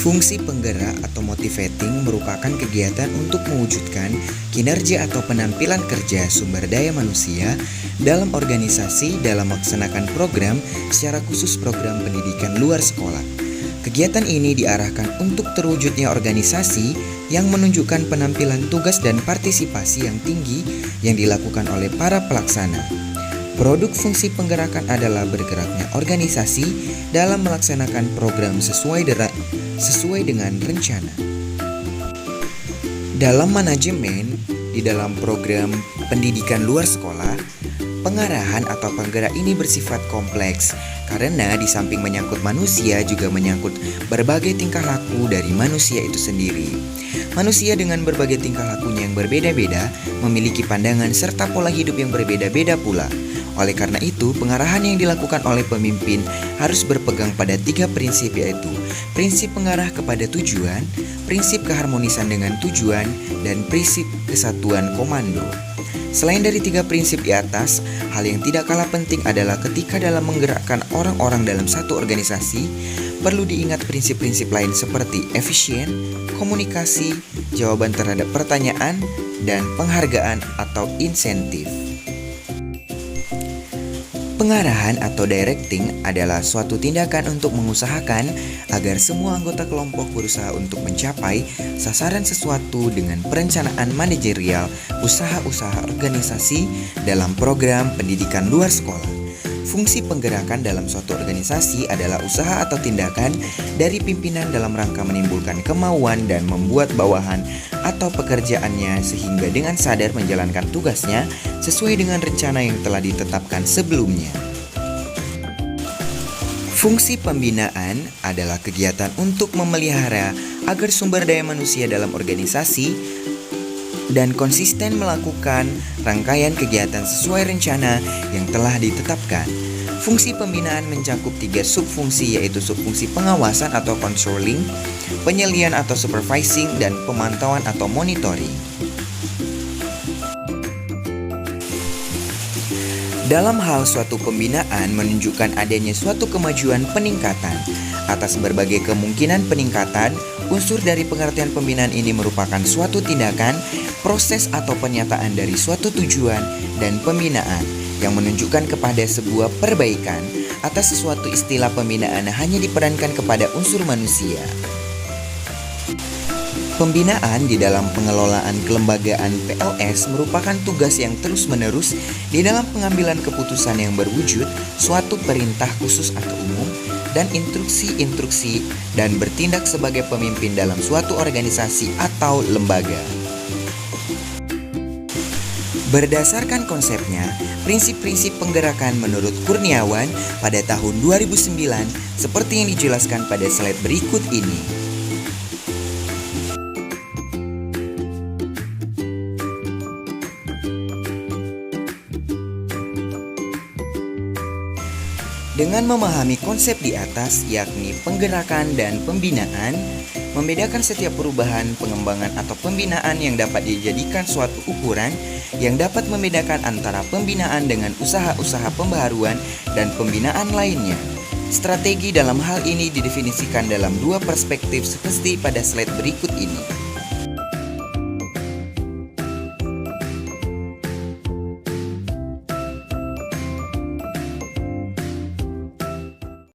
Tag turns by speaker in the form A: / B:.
A: Fungsi penggerak atau motivating merupakan kegiatan untuk mewujudkan kinerja atau penampilan kerja sumber daya manusia dalam organisasi dalam melaksanakan program, secara khusus program pendidikan luar sekolah. Kegiatan ini diarahkan untuk terwujudnya organisasi yang menunjukkan penampilan tugas dan partisipasi yang tinggi yang dilakukan oleh para pelaksana. Produk fungsi penggerakan adalah bergeraknya organisasi dalam melaksanakan program sesuai dengan rencana. Dalam manajemen, di dalam program pendidikan luar sekolah, pengarahan atau penggerak ini bersifat kompleks karena di samping menyangkut manusia juga menyangkut berbagai tingkah laku dari manusia itu sendiri. Manusia dengan berbagai tingkah lakunya yang berbeda-beda memiliki pandangan serta pola hidup yang berbeda-beda pula. Oleh karena itu, pengarahan yang dilakukan oleh pemimpin harus berpegang pada 3 prinsip, yaitu prinsip pengarah kepada tujuan, prinsip keharmonisan dengan tujuan, dan prinsip kesatuan komando. Selain dari 3 prinsip di atas, hal yang tidak kalah penting adalah ketika dalam menggerakkan orang-orang dalam satu organisasi, perlu diingat prinsip-prinsip lain seperti efisien, komunikasi, jawaban terhadap pertanyaan, dan penghargaan atau insentif. Pengarahan atau directing adalah suatu tindakan untuk mengusahakan agar semua anggota kelompok berusaha untuk mencapai sasaran sesuatu dengan perencanaan manajerial usaha-usaha organisasi dalam program pendidikan luar sekolah. Fungsi penggerakan dalam suatu organisasi adalah usaha atau tindakan dari pimpinan dalam rangka menimbulkan kemauan dan membuat bawahan atau pekerjaannya sehingga dengan sadar menjalankan tugasnya sesuai dengan rencana yang telah ditetapkan sebelumnya. Fungsi pembinaan adalah kegiatan untuk memelihara agar sumber daya manusia dalam organisasi dan konsisten melakukan rangkaian kegiatan sesuai rencana yang telah ditetapkan. Fungsi pembinaan mencakup 3 subfungsi, yaitu subfungsi pengawasan atau controlling, penyelian atau supervising, dan pemantauan atau monitoring. Dalam hal suatu pembinaan menunjukkan adanya suatu kemajuan peningkatan. Atas berbagai kemungkinan peningkatan, unsur dari pengertian pembinaan ini merupakan suatu tindakan, proses atau pernyataan dari suatu tujuan dan pembinaan yang menunjukkan kepada sebuah perbaikan. Atas sesuatu istilah pembinaan hanya diperankan kepada unsur manusia. Pembinaan di dalam pengelolaan kelembagaan PLS merupakan tugas yang terus-menerus di dalam pengambilan keputusan yang berwujud suatu perintah khusus atau umum dan instruksi-instruksi dan bertindak sebagai pemimpin dalam suatu organisasi atau lembaga. Berdasarkan konsepnya, prinsip-prinsip penggerakan menurut Kurniawan pada tahun 2009 seperti yang dijelaskan pada slide berikut ini. Dengan memahami konsep di atas, yakni penggerakan dan pembinaan, membedakan setiap perubahan, pengembangan atau pembinaan yang dapat dijadikan suatu ukuran yang dapat membedakan antara pembinaan dengan usaha-usaha pembaharuan dan pembinaan lainnya. Strategi dalam hal ini didefinisikan dalam 2 perspektif seperti pada slide berikut ini.